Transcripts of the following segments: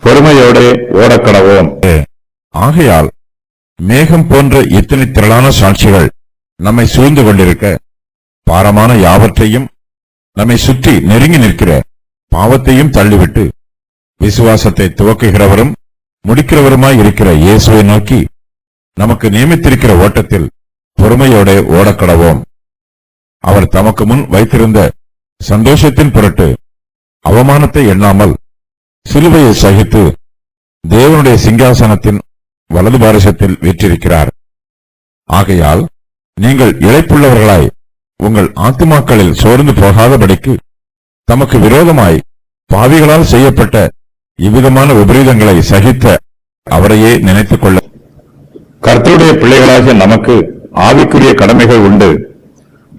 பொறுமையோடு ஓடக்கடவோம். ஆகையால் மேகம் போன்ற இத்தனை திரளான சாட்சிகள் நம்மை சூழ்ந்து கொண்டிருக்க, பாரமான யாவற்றையும் நம்மை சுற்றி நெருங்கி நிற்கிற பாவத்தையும் தள்ளிவிட்டு விசுவாசத்தை துவக்குகிறவரும் முடிக்கிறவருமாய் இருக்கிற இயேசுவை நோக்கி நமக்கு நியமித்திருக்கிற ஓட்டத்தில் பொறுமையோடு ஓடக்கடவோம். அவர் தமக்கு முன் வைத்திருந்த சந்தோஷத்தின் பொருட்டு அவமானத்தை எண்ணாமல் சிலுவையை சகித்து தேவனுடைய சிங்காசனத்தின் வலது பாரசத்தில் வீற்றிருக்கிறார். ஆகையால் நீங்கள் இளைப்புள்ளவர்களாய் உங்கள் ஆத்துமாக்களில் சோர்ந்து போகாதபடிக்கு தமக்கு விரோதமாய் பாவிகளால் செய்யப்பட்ட இவ்விதமான விபரீதங்களை சகித்த அவரையே நினைத்துக் கொள்ள. கர்த்தருடைய பிள்ளைகளாகிய நமக்கு ஆவிக்குரிய கடமைகள் உண்டு.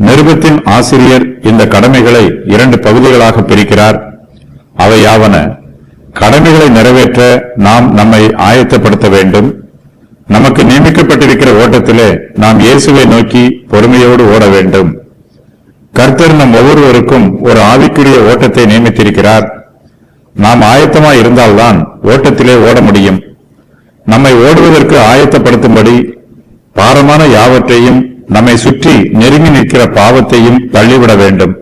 நிருபத்தின் ஆசிரியர் இந்த கடமைகளை 2 பகுதிகளாக பிரிக்கிறார். அவையாவன: கடமைகளை நிறைவேற்ற நாம் நம்மை ஆயத்தப்படுத்த வேண்டும். நமக்கு நியமிக்கப்பட்டிருக்கிற ஓட்டத்திலே நாம் இயேசுவை நோக்கி பொறுமையோடு ஓட வேண்டும். கர்த்தர் நம் ஒவ்வொருவருக்கும் ஒரு ஆவிக்குரிய ஓட்டத்தை நியமித்திருக்கிறார். நாம் ஆயத்தமாய் இருந்தால்தான் ஓட்டத்திலே ஓட முடியும். நம்மை ஓடுவதற்கு ஆயத்தப்படுத்தும்படி பாரமான யாவற்றையும் நம்மை சுற்றி நெருங்கி நிற்கிற பாவத்தையும் தள்ளிவிட வேண்டும்.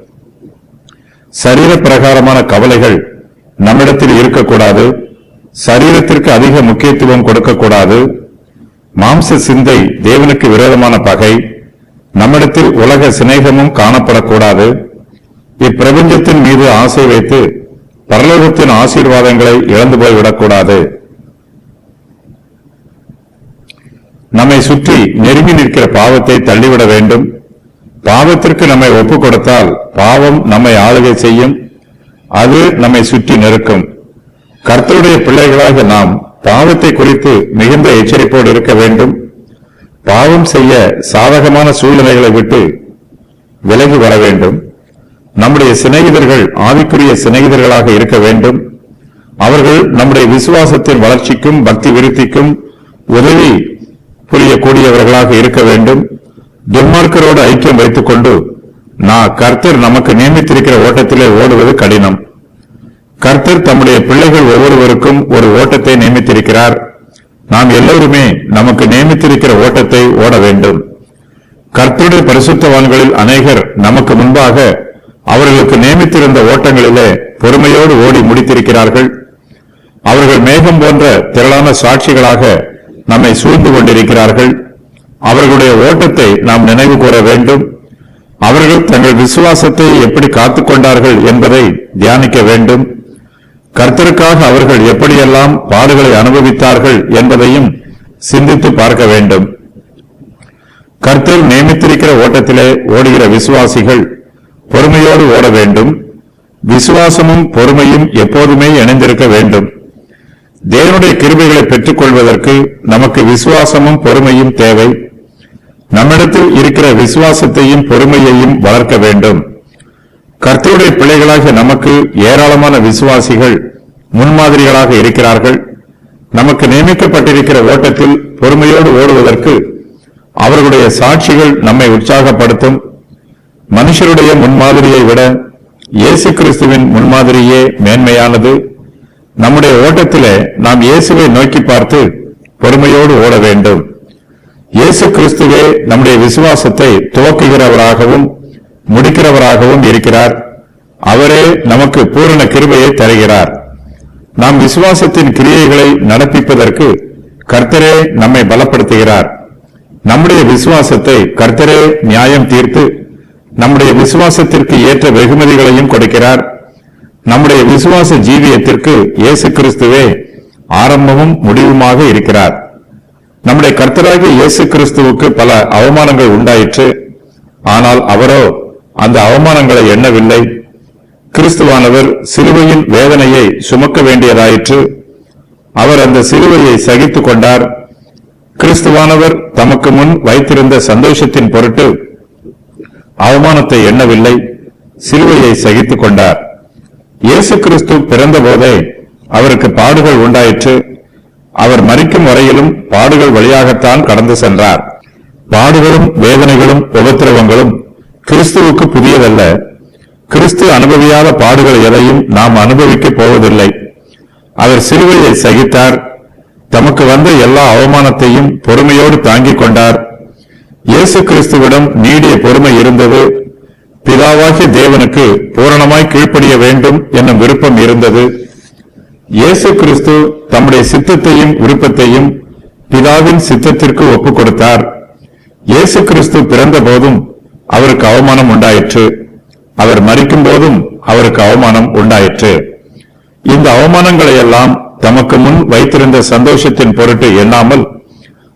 சரீர பிரகாரமான கவலைகள் நம்மிடத்தில் இருக்கக்கூடாது. சரீரத்திற்கு அதிக முக்கியத்துவம் கொடுக்கக்கூடாது. மாம்ச சிந்தை தேவனுக்கு விரோதமான பகை. நம்மிடத்தில் உலக சிநேகமும் காணப்படக்கூடாது. இப்பிரபஞ்சத்தின் மீது ஆசை வைத்து பரலோகத்தின் ஆசீர்வாதங்களை இழந்து போய்விடக்கூடாது. நம்மை சுற்றி நெருங்கி நிற்கிற பாவத்தை தள்ளிவிட வேண்டும். பாவத்திற்கு நம்மை ஒப்புக் கொடுத்தால் பாவம் நம்மை ஆளுகை செய்யும். அது நம்மை சுற்றி நெருக்கும். கர்த்தருடைய பிள்ளைகளாக நாம் பாவத்தை குறித்து மிகுந்த எச்சரிப்போடு இருக்க வேண்டும். பாவம் செய்ய சாதகமான சூழ்நிலைகளை விட்டு விலகி வர வேண்டும். நம்முடைய சிநேகிதர்கள் ஆவிக்குரிய சிநேகிதர்களாக இருக்க வேண்டும். அவர்கள் நம்முடைய விசுவாசத்தின் வளர்ச்சிக்கும் பக்தி விருத்திக்கும் உதவி புரியக்கூடியவர்களாக இருக்க வேண்டும். துன்மார்க்கரோடு ஐக்கியம் வைத்துக் கொண்டு கர்த்தர் நமக்கு நியமித்திருக்கிற ஓட்டத்திலே ஓடுவது கடினம். கர்த்தர் தம்முடைய பிள்ளைகள் ஒவ்வொருவருக்கும் ஒரு ஓட்டத்தை நியமித்திருக்கிறார். நாம் எல்லோருமே நமக்கு நியமித்திருக்கிற ஓட்டத்தை ஓட வேண்டும். கர்த்தருடைய பரிசுத்தவான்களில் அநேகர் நமக்கு முன்பாக அவர்களுக்கு நியமித்திருந்த ஓட்டங்களிலே பொறுமையோடு ஓடி முடித்திருக்கிறார்கள். அவர்கள் மேகம் போன்ற திரளான சாட்சிகளாக நம்மை சூழ்ந்து கொண்டிருக்கிறார்கள். அவர்களுடைய ஓட்டத்தை நாம் நினைவு கூற வேண்டும். அவர்கள் தங்கள் விசுவாசத்தை எப்படி காத்துக்கொண்டார்கள் என்பதை தியானிக்க வேண்டும். கர்த்தருக்காக அவர்கள் எப்படியெல்லாம் பாடுகளை அனுபவித்தார்கள் என்பதையும் சிந்தித்து பார்க்க வேண்டும். கர்த்தர் நியமித்திருக்கிற ஓட்டத்திலே ஓடுகிற விசுவாசிகள் பொறுமையோடு ஓட வேண்டும். விசுவாசமும் பொறுமையும் எப்போதுமே இணைந்திருக்க வேண்டும். தேவனுடைய கிருபைகளை பெற்றுக் கொள்வதற்கு நமக்கு விசுவாசமும் பொறுமையும் தேவை. நம்மிடத்தில் இருக்கிற விசுவாசத்தையும் பொறுமையையும் வளர்க்க வேண்டும். கர்த்தருடைய பிள்ளைகளாக நமக்கு ஏராளமான விசுவாசிகள் முன்மாதிரிகளாக இருக்கிறார்கள். நமக்கு நியமிக்கப்பட்டிருக்கிற ஓட்டத்தில் பொறுமையோடு ஓடுவதற்கு அவர்களுடைய சாட்சிகள் நம்மை உற்சாகப்படுத்தும். மனுஷருடைய முன்மாதிரியை விட இயேசு கிறிஸ்துவின் முன்மாதிரியே மேன்மையானது. நம்முடைய ஓட்டத்திலே நாம் இயேசுவை நோக்கி பார்த்து பொறுமையோடு ஓட வேண்டும். இயேசு கிறிஸ்துவே நம்முடைய விசுவாசத்தை துவக்குகிறவராகவும் முடிக்கிறவராகவும் இருக்கிறார். அவரே நமக்கு பூரண கிருபையை தருகிறார். நாம் விசுவாசத்தின் கிரியைகளை நடப்பிப்பதற்கு கர்த்தரே நம்மை பலப்படுத்துகிறார். நம்முடைய விசுவாசத்தை கர்த்தரே நியாயம் தீர்த்து நம்முடைய விசுவாசத்திற்கு ஏற்ற வெகுமதிகளையும் கொடுக்கிறார். நம்முடைய விசுவாச ஜீவியத்திற்கு இயேசு கிறிஸ்துவே ஆரம்பமும் முடிவுமாக இருக்கிறார். நம்முடைய கர்த்தராகிய இயேசு கிறிஸ்துவுக்கு பல அவமானங்கள் உண்டாயிற்று. ஆனால் அவரோ அந்த அவமானங்களை எண்ணவில்லை. கிறிஸ்துவானவர் சிலுவையின் வேதனையை சுமக்க வேண்டியதாயிற்று. அவர் அந்த சிலுவையை சகித்துக் கொண்டார். கிறிஸ்துவானவர் தமக்கு முன் வைத்திருந்த சந்தோஷத்தின் பொருட்டு அவமானத்தை எண்ணவில்லை, சிலுவையை சகித்துக் கொண்டார். இயேசு கிறிஸ்து பிறந்த போதே அவருக்கு பாடுகள் உண்டாயிற்று. அவர் மரிக்கும் வரையிலும் பாடுகள் வழியாகத்தான் கடந்து சென்றார். பாடுகளும் வேதனைகளும் உபத்திரவங்களும் கிறிஸ்துவுக்கு புதியதல்ல. கிறிஸ்து அனுபவியாத பாடுகள் எதையும் நாம் அனுபவிக்கப் போவதில்லை. அவர் சிலுவையை சகித்தார். தமக்கு வந்த எல்லா அவமானத்தையும் பொறுமையோடு தாங்கிக் கொண்டார். இயேசு கிறிஸ்துவிடம் நீடிய பொறுமை இருந்தது. பிதாவாகிய தேவனுக்கு பூரணமாய் கீழ்ப்படிய வேண்டும் என்னும் விருப்பம் இருந்தது. இயேசு கிறிஸ்து தம்முடைய சித்தத்தையும் விருப்பத்தையும் பிதாவின் சித்தத்திற்கு ஒப்புக் கொடுத்தார். இயேசு கிறிஸ்து பிறந்த போதும் அவருக்கு அவமானம் உண்டாயிற்று. அவர் மரிக்கும் போதும் அவருக்கு அவமானம் உண்டாயிற்று. இந்த அவமானங்களை எல்லாம் தமக்கு முன் வைத்திருந்த சந்தோஷத்தின் பொருட்டு எண்ணாமல்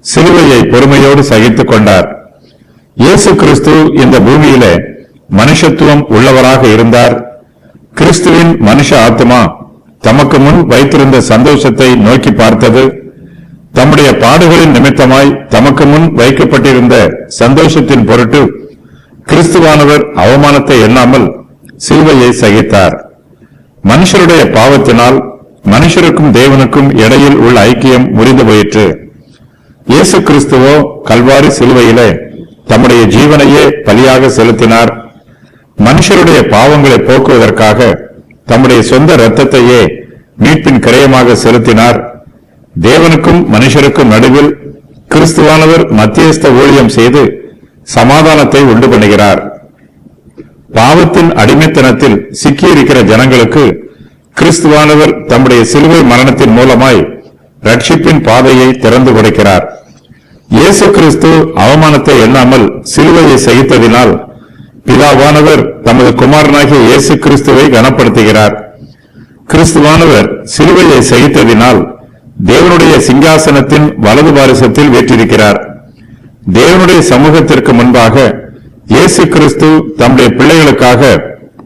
சிலுவையை பொறுமையோடு சகித்துக் கொண்டார். இயேசு கிறிஸ்து இந்த பூமியிலே மனுஷத்துவம் உள்ளவராக இருந்தார். கிறிஸ்துவின் மனுஷ ஆத்மா தமக்கு முன் வைத்திருந்த சந்தோஷத்தை நோக்கி பார்த்தது. தம்முடைய பாடுகளின் நிமித்தமாய் தமக்கு முன் வைக்கப்பட்டிருந்த சந்தோஷத்தின் பொருட்டு கிறிஸ்துவானவர் அவமானத்தை எண்ணாமல் சிலுவையை சகித்தார். மனுஷருடைய பாவத்தினால் மனுஷருக்கும் தேவனுக்கும் இடையில் உள்ள ஐக்கியம் முறிந்து போயிற்று. இயேசு கிறிஸ்துவோ கல்வாரி சிலுவையிலே தம்முடைய ஜீவனையே பலியாக செலுத்தினார். மனுஷருடைய பாவங்களை போக்குவதற்காக தம்முடைய சொந்த இரத்தத்தையே மீட்பின் கிரயமாக செலுத்தினார். தேவனுக்கும் மனுஷருக்கும் நடுவில் கிறிஸ்துவானவர் மத்தியஸ்த ஊழியம் செய்து சமாதானத்தை உண்டு பண்ணுகிறார். பாவத்தின் அடிமைத்தனத்தில் சிக்கியிருக்கிற ஜனங்களுக்கு கிறிஸ்துவானவர் தம்முடைய சிலுவை மரணத்தின் மூலமாய் ரட்சிப்பின் பாதையை திறந்து கொடுக்கிறார். இயேசு கிறிஸ்து அவமானத்தை எண்ணாமல் சிலுவையை சகித்ததினால் பிதாவானவர் தமது குமாரனாகிய இயேசு கிறிஸ்துவை கனப்படுத்துகிறார். கிறிஸ்துவானவர் சிலுவையை சகித்ததினால் தேவனுடைய சிங்காசனத்தின் வலது பாரிசத்தில் வீற்றிருக்கிறார். தேவனுடைய சமூகத்திற்கு முன்பாக இயேசு கிறிஸ்து தம்முடைய பிள்ளைகளுக்காக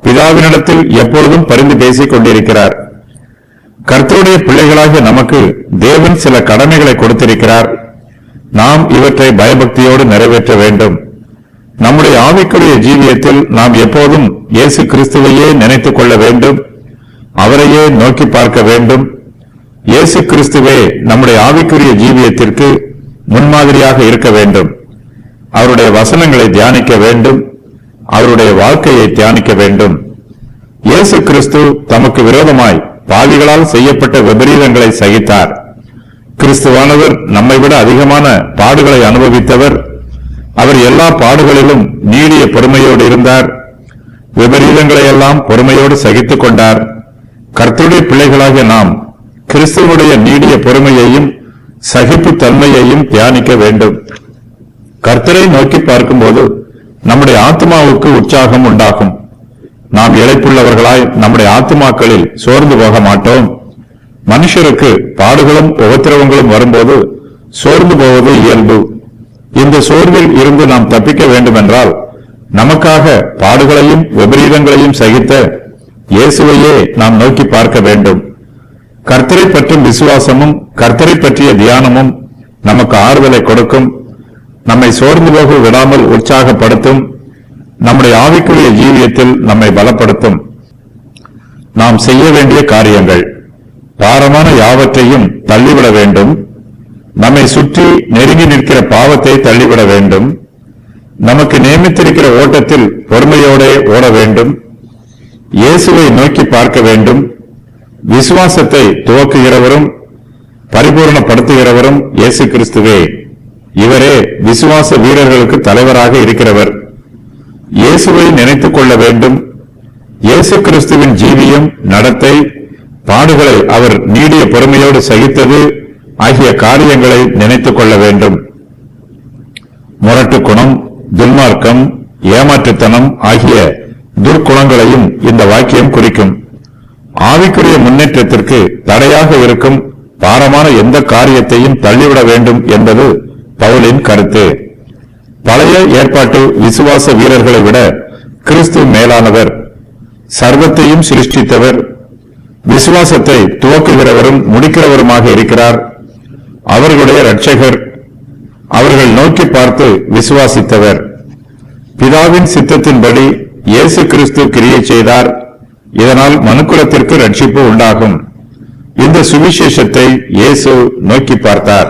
பிதாவினிடத்தில் எப்பொழுதும் பரிந்து பேசிக் கொண்டிருக்கிறார். கர்த்தருடைய பிள்ளைகளாகிய நமக்கு தேவன் சில கடமைகளை கொடுத்திருக்கிறார். நாம் இவற்றை பயபக்தியோடு நிறைவேற்ற வேண்டும். நம்முடைய ஆவிக்குரிய ஜீவியத்தில் நாம் எப்போதும் இயேசு கிறிஸ்துவையே நினைத்துக் கொள்ள வேண்டும். அவரையே நோக்கி பார்க்க வேண்டும். இயேசு கிறிஸ்துவே நம்முடைய ஆவிக்குரிய ஜீவியத்திற்கு முன்மாதிரியாக இருக்க வேண்டும். அவருடைய வசனங்களை தியானிக்க வேண்டும். அவருடைய வாழ்க்கையை தியானிக்க வேண்டும். இயேசு கிறிஸ்து தமக்கு விரோதமாய் பாவிகளால் செய்யப்பட்ட விபரீதங்களை சகித்தார். கிறிஸ்துவானவர் நம்மை விட அதிகமான பாடுகளை அனுபவித்தவர். அவர் எல்லா பாடுகளிலும் நீடிய பொறுமையோடு இருந்தார். விபரீதங்களை எல்லாம் பொறுமையோடு சகித்துக் கொண்டார். கர்த்தருடைய பிள்ளைகளாகிய நாம் கிறிஸ்துவனுடைய நீடிய பொறுமையையும் சகிப்பு தன்மையையும் தியானிக்க வேண்டும். கர்த்தரை நோக்கி பார்க்கும்போது நம்முடைய ஆத்மாவுக்கு உற்சாகம் உண்டாகும். நாம் இளைப்புள்ளவர்களாய் நம்முடைய ஆத்மாக்களில் சோர்ந்து போக மாட்டோம். மனுஷருக்கு பாடுகளும் உபத்திரவங்களும் வரும்போது சோர்ந்து போவது இயல்பு. இந்த சோர்வில் இருந்து நாம் தப்பிக்க வேண்டுமென்றால் நமக்காக பாடுகளையும் விபரீதங்களையும் சகித்த இயேசுவையே நாம் நோக்கி பார்க்க வேண்டும். கர்த்தரை பற்றும் விசுவாசமும் கர்த்தரை பற்றிய தியானமும் நமக்கு ஆறுதலை கொடுக்கும். நம்மை சோர்ந்து போக விடாமல் உற்சாகப்படுத்தும். நம்முடைய ஆவிக்குரிய ஜீவியத்தில் நம்மை பலப்படுத்தும். நாம் செய்ய வேண்டிய காரியங்கள்: பாரமான யாவற்றையும் தள்ளிவிட வேண்டும். நம்மை சுற்றி நெருங்கி நிற்கிற பாவத்தை தள்ளிவிட வேண்டும். நமக்கு நியமித்திருக்கிற ஓட்டத்தில் பொறுமையோடு ஓட வேண்டும். இயேசுவை நோக்கி பார்க்க வேண்டும். விசுவாசத்தை துவக்குகிறவரும் பரிபூர்ணப்படுத்துகிறவரும் இயேசு கிறிஸ்துவே. இவரே விசுவாச வீரர்களுக்கு தலைவராக இருக்கிறவர். இயேசுவை நினைத்துக் கொள்ள வேண்டும். இயேசு கிறிஸ்துவின் ஜீவியம், நடத்தை, பாடுகளை அவர் நீடிய பொறுமையோடு சகித்தது ஆகிய காரியங்களை நினைத்துக் கொள்ள வேண்டும். முரட்டு குணம், துன்மார்க்கம், ஏமாற்றுத்தனம் ஆகிய துர்க்குணங்களையும் இந்த வாக்கியம் குறிக்கும். ஆவிக்குரிய முன்னேற்றத்திற்கு தடையாக இருக்கும் பாரமான எந்த காரியத்தையும் தள்ளிவிட வேண்டும் என்பது பவுலின் கருத்து. பழைய ஏற்பாட்டு விசுவாச வீரர்களை விட கிறிஸ்து மேலானவர். சர்வத்தையும் சிருஷ்டித்தவர். விசுவாசத்தை துவக்குகிறவரும் முடிக்கிறவருமாக இருக்கிறார். அவர்களுடைய இரட்சகர். அவர்கள் நோக்கி பார்த்து விசுவாசித்தவர். பிதாவின் சித்தத்தின்படி இயேசு கிறிஸ்து கிரியை செய்தார். இதனால் மனுக்குலத்திற்கு ரட்சிப்பு உண்டாகும். இந்த சுவிசேஷத்தை இயேசு நோக்கி பார்த்தார்.